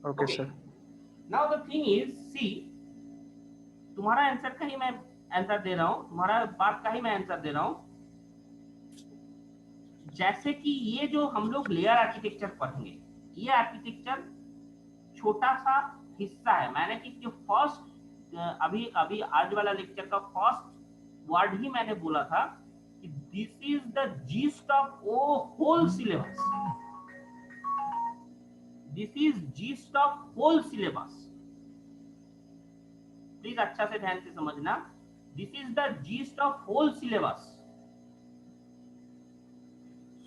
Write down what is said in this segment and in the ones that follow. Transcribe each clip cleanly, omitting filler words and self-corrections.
Okay, Okay, sir. now the thing is, see, तुम्हारा answer का ही मैं आंसर दे रहा हूँ, तुम्हारा बात का ही मैं आंसर दे रहा हूँ। जैसे कि ये जो हम लोग लेयर आर्किटेक्चर पढ़ेंगे, ये आर्किटेक्चर छोटा सा हिस्सा है। मैंने कि जो फर्स्ट अभी अभी आज वाला लेक्चर का फर्स्ट वर्ड ही मैंने बोला था कि this is the gist of a whole syllabus. This is gist of whole syllabus. Please अच्छा से ध्यान से समझना, this is the gist of whole syllabus.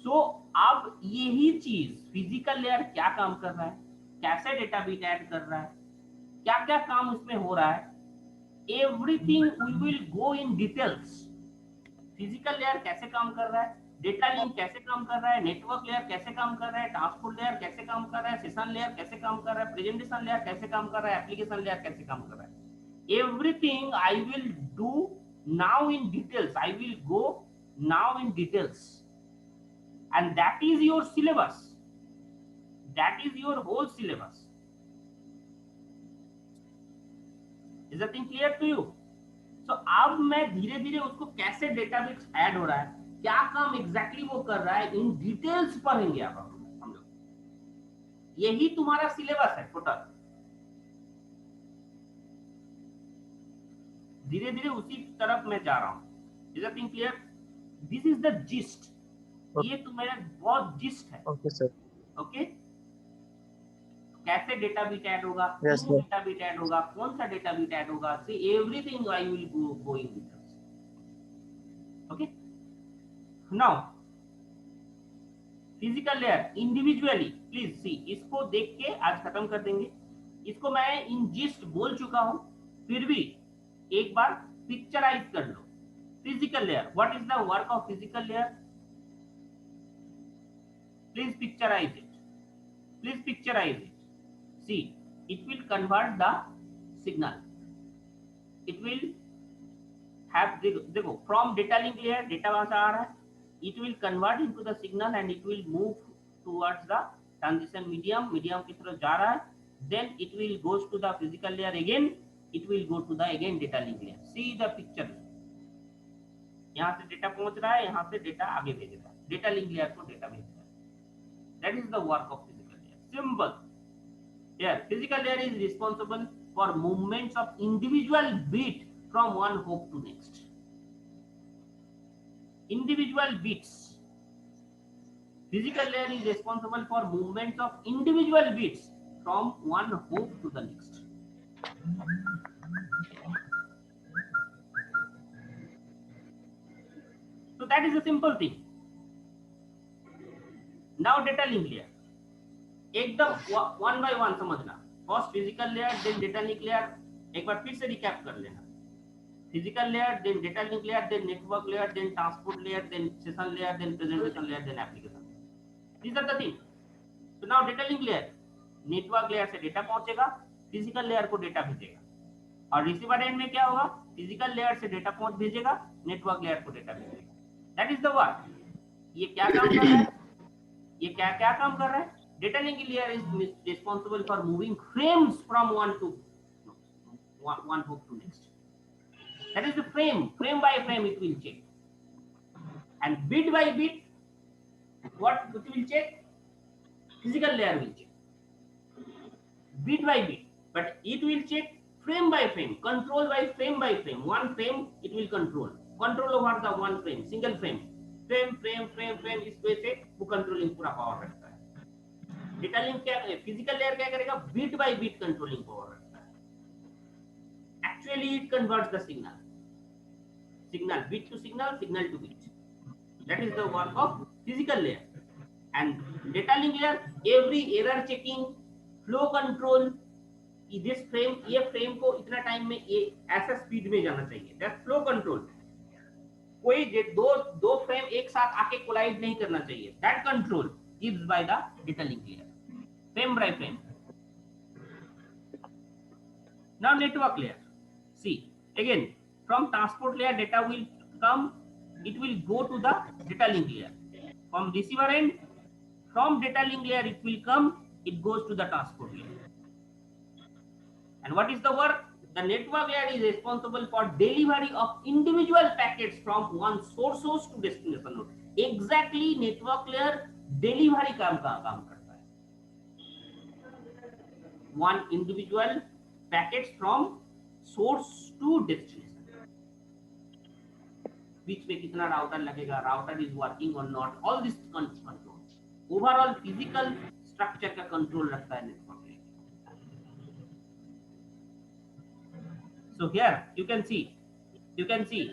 So अब यही चीज फिजिकल लेयर क्या काम कर रहा है, कैसे डेटा बिट ऐड कर रहा है, क्या क्या काम उसमें हो रहा है, everything we will go in details. Physical layer कैसे काम कर रहा है, डेटा लिंक कैसे काम कर रहा है, नेटवर्क लेयर कैसे काम कर रहा है, ट्रांसपोर्ट लेयर कैसे काम कर रहा है, सेशन लेयर कैसे काम कर रहा है, प्रेजेंटेशन लेयर कैसे काम कर रहा है, एप्लीकेशन लेयर कैसे काम कर रहा है, everything I will do now in details. I will go now in details, and that is your syllabus, that is your whole syllabus. Is the thing clear to you? So अब मैं धीरे धीरे उसको कैसे डेटाबेस ऐड हो रहा है, क्या काम एग्जैक्टली वो कर रहा है, इन डिटेल्स पढ़ेंगे अब हम लोग। यही तुम्हारा सिलेबस है टोटल। धीरे धीरे उसी तरफ मैं जा रहा हूँ। Is the thing clear? This is the gist. ये तुम्हारा बहुत जिस्ट है। Okay, sir. ओके, कैसे डेटा बिट ऐड होगा, Yes, क्यों sir. डेटा बिट ऐड होगा, कौन सा डेटा बिट ऐड होगा, see everything I will go in details. Okay, now physical layer individually, please see, इसको देख के आज खत्म कर देंगे। इसको मैं इन जिस्ट बोल चुका हूं, फिर भी एक बार पिक्चराइज कर लो। Physical layer, what is the work of physical layer? Please picturize it, please picturize it. See, it will convert the signal, it will have, देखो from data link layer data वहां से आ रहा है, it will convert into the signal and it will move towards the transition medium, medium की तरफ जा रहा है, then it will goes to the physical layer again, it will go to the again data link layer। see the picture, यहाँ से data पहुंच रहा है, यहाँ से डेटा आगे भेज रहा है, डेटा लिंक लेयर को डेटा भेज रहा है। that is the work of physical layer, simple। Here, physical layer is responsible for movements of individual bit from one hoop to next. Individual bits. Physical layer is responsible for movements of individual bits from one hoop to the next. So that is a simple thing. Now data link layer. एकदम one by one समझना। First physical layer, then data link layer. एक बार फिर से recap कर लेना। Physical layer, then data link layer, then network layer, then transport layer, then session layer, then presentation layer, then application. These are the thing. So now data link layer, network layer से data पहुंचेगा, physical layer को data भेजेगा, और receiver and में क्या होगा, physical layer से data पहुंच भेजेगा, नेटवर्क लेयर को डेटा भेजेगा। That is the work. ये क्या काम कर रहा है, ये क्या क्या काम कर रहा है? Data link layer is responsible for moving frames from one hook to next. That is the frame by frame it will check, and bit by bit what it will check, physical layer will check bit by bit, but it will check frame by frame, control by frame, one frame it will control over the one frame, single frame इस वजह से वो controlling पूरा power रखता है। Data link क्या, physical layer क्या करेगा, bit by bit controlling power रखता है। Actually it converts the signal bit to signal to bit. That is the work of physical layer. And data link layer, every error checking, flow control, this frame, ये frame को इतना time में ये ऐसा speed में जाना चाहिए, that flow control. कोई दो फ्रेम एक साथ आके कोलाइड नहीं करना चाहिए, that control gives by the data link layer, frame by frame. Now network layer. See, again from transport layer data will come, it will go to the data link layer. From receiver end, from data link layer it will come, it goes to the transport layer. And what is the work? The network layer is responsible for delivery of individual packets from one source host to destination node. Exactly, network layer delivery काम करता है. One individual packets from source to destination. बीच में कितना router लगेगा, router is working or not, all this control. Overall physical structure का control रखता है network layer. So here you can see,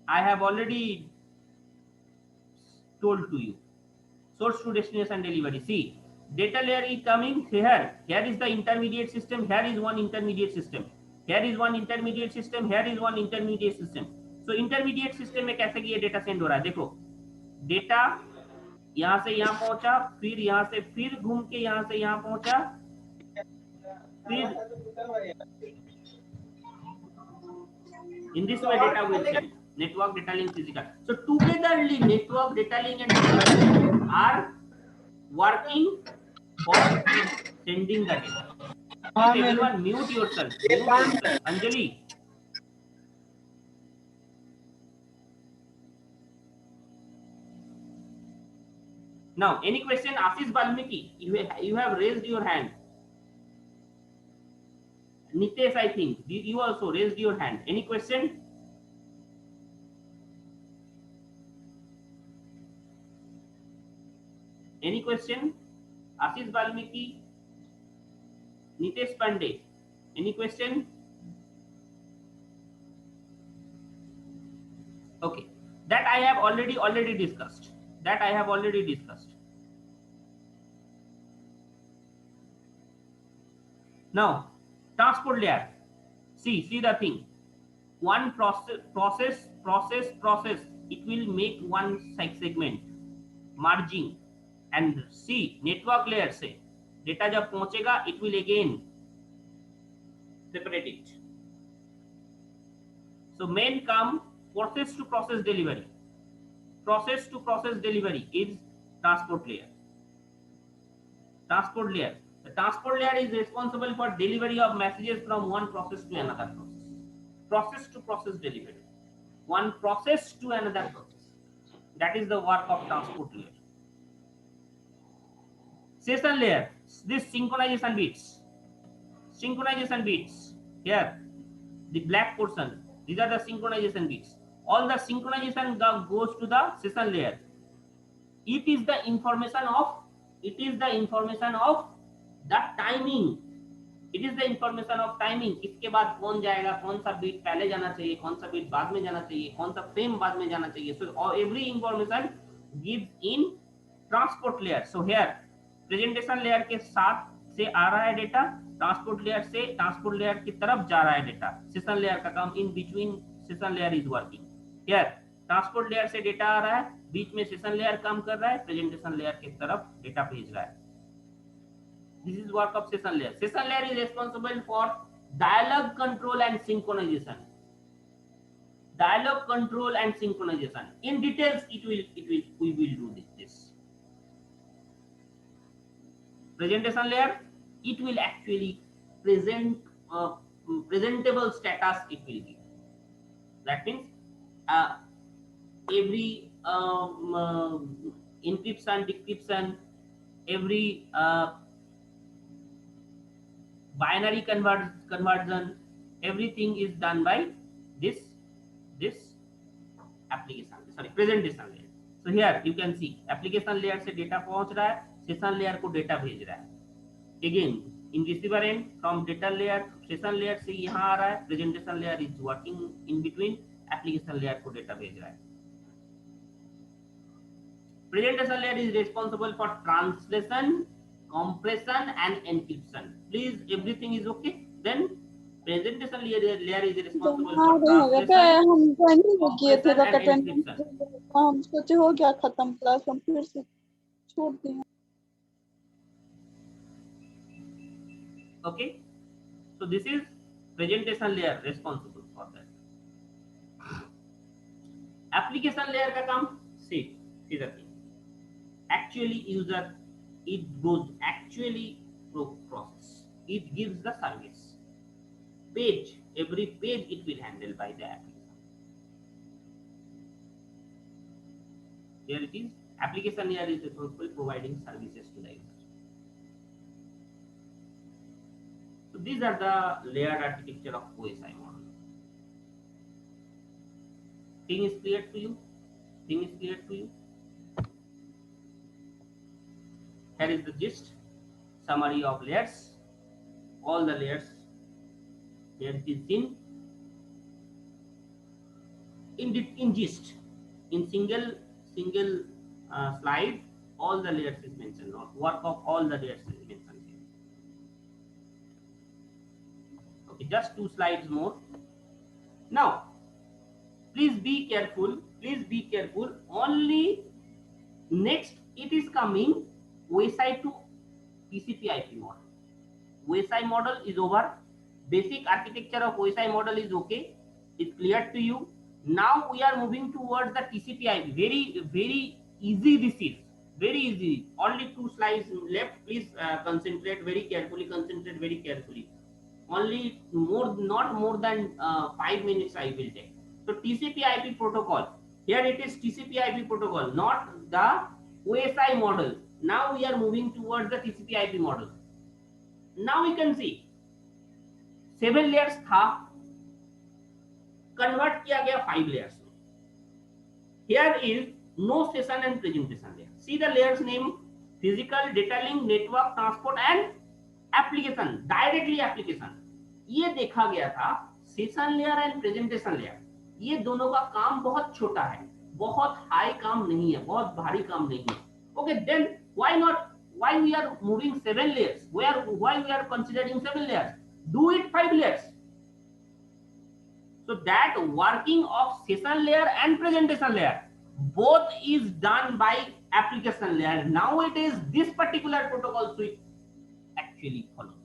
I have already told to you, source to destination delivery. See, data layer is coming here. Here is the intermediate system. Here is one intermediate system. Here is one intermediate system. Here is one intermediate system. So intermediate system में कैसे कि ये data send हो रहा है? देखो, data यहाँ से यहाँ पहुंचा, फिर यहाँ से फिर घूम के यहाँ से यहाँ पहुंचा, फिर in this way data will send. Network, data link, physical. So togetherly network, data link and physical link are working for sending the data. Please everyone mute yourself. Anjali. Now, any question? Ashish Balmiki, you have raised your hand. Nitesh, I think you also raised your hand. Any question? Any question? Ashish Balmiki, Nitesh Pandey. Any question? Okay, that I have already discussed. That I have already discussed. Now, transport layer. See the thing. One process. It will make one segment, merging, and see network layer से data जब पहुंचेगा, it will again separate it. So main come process to process delivery. Process to process delivery is transport layer. Transport layer. The transport layer is responsible for delivery of messages from one process to another process. Process to process delivery. One process to another process. That is the work of transport layer. Session layer. This synchronization bits. Synchronization bits. Here, the black portion. These are the synchronization bits. All the synchronization goes to the session layer. It is the information of the timing. It is the information of timing. इसके बाद कौन जाएगा, कौन सा beat पहले जाना चाहिए, कौन सा बीट बाद में जाना चाहिए, कौन सा फ्रेम बाद में जाना चाहिए. So every information gives in transport layer. So here presentation layer के साथ से आ रहा है डेटा, ट्रांसपोर्ट लेयर से ट्रांसपोर्ट लेयर की तरफ जा रहा है डेटा. सेशन लेयर का काम in between session layer is working. Here transport layer से डेटा आ रहा है, बीच में सेशन लेयर काम कर रहा है, प्रेजेंटेशन लेयर की तरफ डेटा भेज रहा है. This is work of session layer. Session layer is responsible for dialogue control and synchronization. Dialogue control and synchronization. In details, we will do this. Presentation layer, it will actually present presentable status. It will give. That means every encryption, decryption, every binary conversion, everything is done by this application. Sorry, presentation layer. So here you can see application layer से data पहुंच रहा है, session layer को data भेज रहा है. Again in receiver end from data layer, session layer से यहाँ आ रहा है, presentation layer is working in between, application layer को data भेज रहा है. Presentation layer is responsible for translation, compression and encryption. Please, everything is okay. Then presentation layer is responsible for translation, हम किए थे compression and encryption. हम सोचे हो गया खत्म क्लास, हम फिर से छोड़ दिए. Okay, so this is presentation layer responsible for that. Application layer का काम see the thing. Actually user, it goes actually process, it gives the service. page, every page it will handle by the application. Here it is, application layer is responsible providing services to the user. So these are the layered architecture of OSI model. Thing is clear to you? Thing is clear to you? Here is the gist, summary of layers, all the layers. Here it is in gist, in single slide, all the layers is mentioned, not work of all the layers is mentioned here. Okay, just 2 slides more. Now, please be careful. Please be careful. Only next it is coming OSI to TCP/IP model. OSI model is over. Basic architecture of OSI model is okay. It's clear to you. Now we are moving towards the TCP/IP. Very easy this is. Very easy. Only 2 slides left. Please concentrate very carefully. Concentrate very carefully. Only not more than 5 minutes I will take. So TCP/IP protocol. Here it is TCP/IP protocol, not the OSI model. Now we are moving towards the TCP/IP model. Now we can see 7 layers था, convert किया गया 5 layers में. Here is no session and presentation layer. See the layers name: physical, data link, network, transport and application. Directly application. ये देखा गया था session layer and presentation layer. ये दोनों का काम बहुत छोटा है, बहुत हाई काम नहीं है, बहुत भारी काम नहीं है. Okay, then why we are moving 7 layers? Why we are considering 7 layers? Do it 5 layers. So that working of session layer and presentation layer both is done by application layer. Now it is this particular protocol suite actually follows.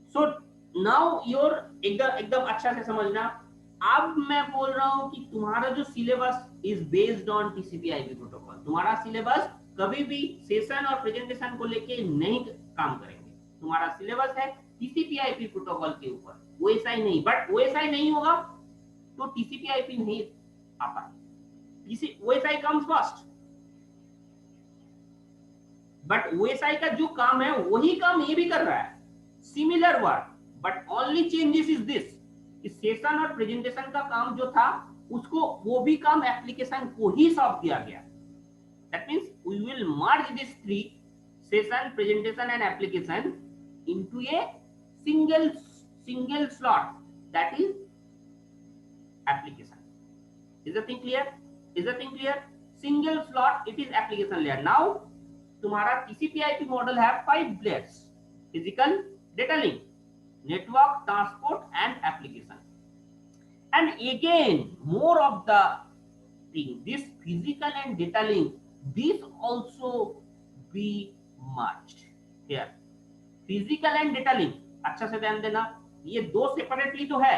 So now your एकदम अच्छा से समझना. अब मैं बोल रहा हूं कि तुम्हारा जो syllabus is based on टीसीपी/आईपी protocol. तुम्हारा सिलेबस कभी भी सेशन और प्रेजेंटेशन को लेके नहीं काम करेंगे. तुम्हारा सिलेबस है टीसीपी/आईपी प्रोटोकॉल के ऊपर, ओएसआई नहीं. बट ओएसआई नहीं होगा तो टीसीपी/आईपी नहीं आ पाए. OSI comes first. But OSI का जो काम है वही काम ये भी कर रहा है. Similar work, but only changes is this. Session और प्रेजेंटेशन का काम जो था उसको वो भी काम एप्लीकेशन को ही सौंप दिया गया. That means we will merge this 3 session, presentation and application into a single slot, that is application. Is the thing clear? Is the thing clear? Single slot, it is application layer. Now तुम्हारा TCP/IP model have 5 layers: physical, data link, network, transport and application. And again more of the thing, this physical and data link, this also be merged here. Physical and data link, अच्छा से ध्यान देना, ये दो separately तो है,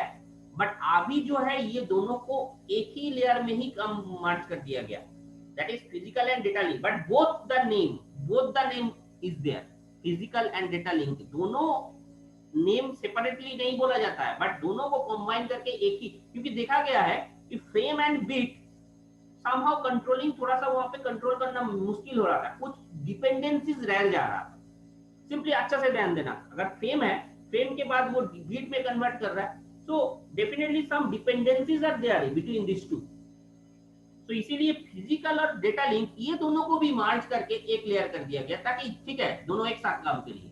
but अभी जो है ये दोनों को एक ही लेयर में ही मर्ज कर दिया गया. That is physical and data link. But both the name is there. Physical and data link दोनों नेम सेपरेटली नहीं बोला जाता है, बट दोनों को कंबाइन करके एक ही. क्योंकि देखा गया है कि frame and bit somehow controlling, थोड़ा सा वहां पे कंट्रोल करना मुश्किल हो रहा था, कुछ डिपेंडेंसीज रह जा रहा था. सिंपली अच्छा से ध्यान देना, अगर फ्रेम है, फ्रेम के बाद वो बिट में कन्वर्ट कर रहा है, so definitely some dependencies are there between these two. So इसीलिए फिजिकल और डेटा लिंक ये दोनों को भी मर्ज करके एक लेयर कर दिया गया, ताकि ठीक है दोनों एक साथ काम करिए.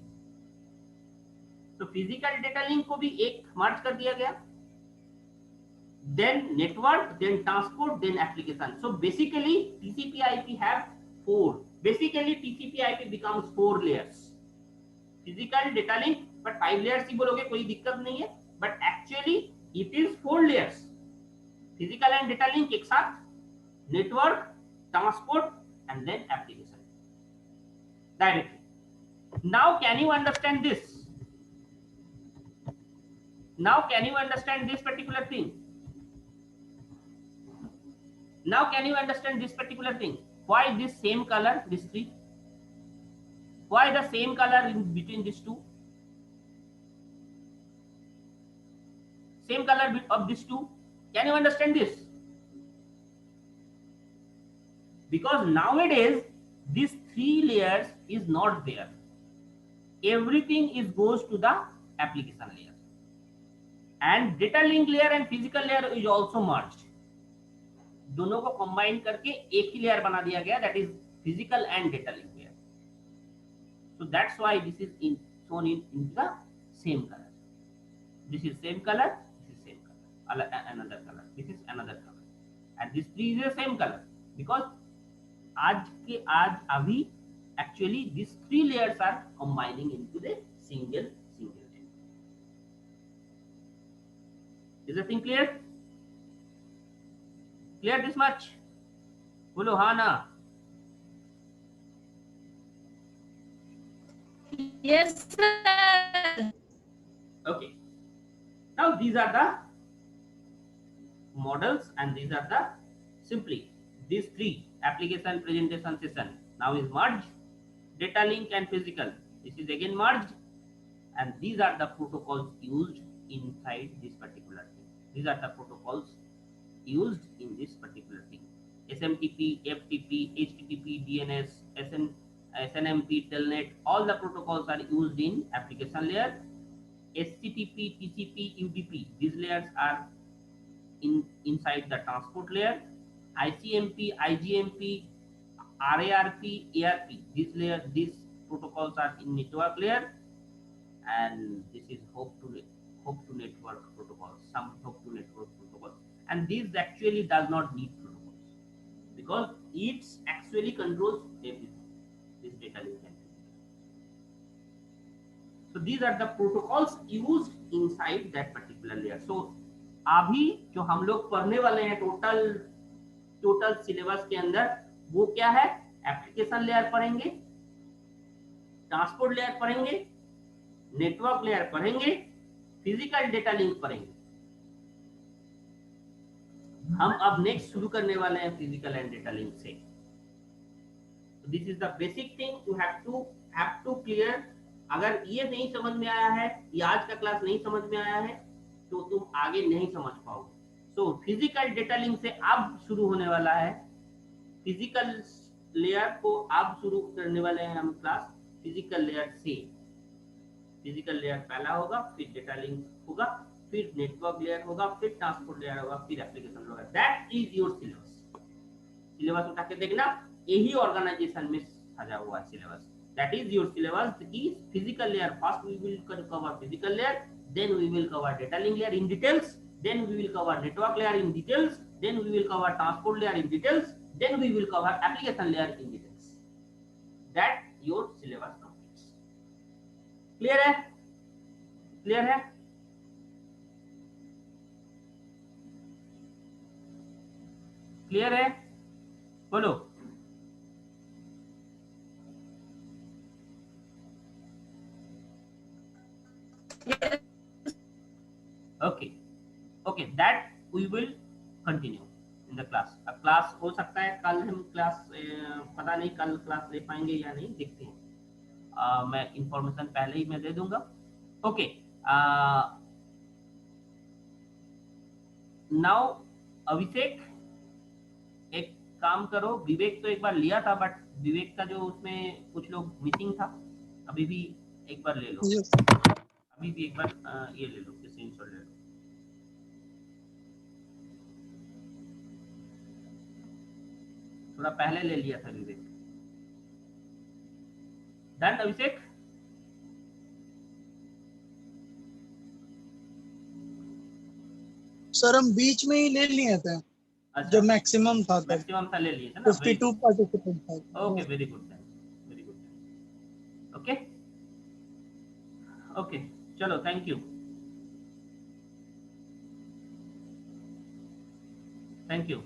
तो फिजिकल डेटा लिंक को भी एक मर्ज कर दिया गया. Then network, then transport, then application. So basically TCP/IP have 4. Basically TCP/IP becomes 4 layers. Physical, data link, but 5 layers ही बोलोगे कोई दिक्कत नहीं है. But actually it is 4 layers. Physical and data link एक साथ, network, transport and then application directly. Now can you understand this? Now can you understand this particular thing? Now can you understand this particular thing? Why this same color, these 3? Why the same color in between these 2? same color of these two. Can you understand this? Because nowadays these three layers is not there. Everything is goes to the application layer, and data link layer and physical layer is also merged. दोनों को combine करके एक ही layer बना दिया गया, that is physical and data link layer. So that's why this is shown in the same color. This is same color, this is same color, another color, this is another color, and this three is the same color because आज अभी actually these three layers are combining into the single layer. Is the thing clear? Clear this much? बोलो हाँ ना? Yes, sir. Okay. Now these are the models and these are the simply these three application, presentation, session now is merged. Data link and physical, this is again merged, and these are the protocols used inside this particular thing. These are the protocols used in this particular thing. SMTP, FTP, HTTP, DNS, SNMP, Telnet, all the protocols are used in application layer. HTTP, TCP, UDP, these layers are inside the transport layer. ICMP, IGMP, RARP, ARP, these protocols are in network layer, and this is hope to network protocols, some hope to network protocols, and this actually does not need protocols because it actually controls everything, this data link. So these are the protocols used inside that particular layer. So अभी जो हम लोग पढ़ने वाले हैं total syllabus के अंदर वो क्या है? एप्लीकेशन लेयर पढ़ेंगे, ट्रांसपोर्ट लेयर पढ़ेंगे, नेटवर्क लेयर पढ़ेंगे, फिजिकल डेटा लिंक पढ़ेंगे. हम अब नेक्स्ट शुरू करने वाले हैं फिजिकल एंड डेटा लिंक से. This is the basic thing you have to clear. अगर ये नहीं समझ में आया है, या आज का क्लास नहीं समझ में आया है, तो तुम आगे नहीं समझ पाओगे. सो फिजिकल डेटा लिंक से अब शुरू होने वाला है. फिजिकल लेयर को अब शुरू करने वाले हैं हम क्लास फिजिकल लेयर से. फिजिकल लेयर पहला होगा, फिर डेटा लिंक होगा, फिर नेटवर्क लेयर होगा, फिर ट्रांसपोर्ट लेयर होगा, फिर एप्लीकेशन होगा. That is your syllabus. Syllabus उठा के देखना, यही ऑर्गेनाइजेशन में सजा हुआ है syllabus. That is your syllabus. Is physical layer. First we will cover physical layer, then we will cover data link layer in details, then we will cover network layer in details, then we will cover transport layer in details, then we will cover application layer in details. That your syllabus completes. Clear है? Clear है? Clear है? बोलो. Okay, that we will continue in the class. अब class हो सकता है कल हम क्लास पता नहीं कल क्लास ले पाएंगे या नहीं, देखते हैं. मैं इंफॉर्मेशन पहले ही मैं दे दूंगा. ओके, नाउ अभिषेक एक काम करो. विवेक तो एक बार लिया था, बट विवेक का जो उसमें कुछ लोग मिसिंग था, अभी भी एक बार ले लो. अभी भी एक बार ये ले लो, स्क्रीनशॉट ले लो. थोड़ा पहले ले लिया था विवेक. डन अभिषेक? सर हम बीच में ही ले लिए थे. अच्छा, जो मैक्सिमम था ले लिए थे ना. 52 पार्टिसिपेंट था. Okay, very good, very good. Okay okay, चलो, थैंक यू. Thank you.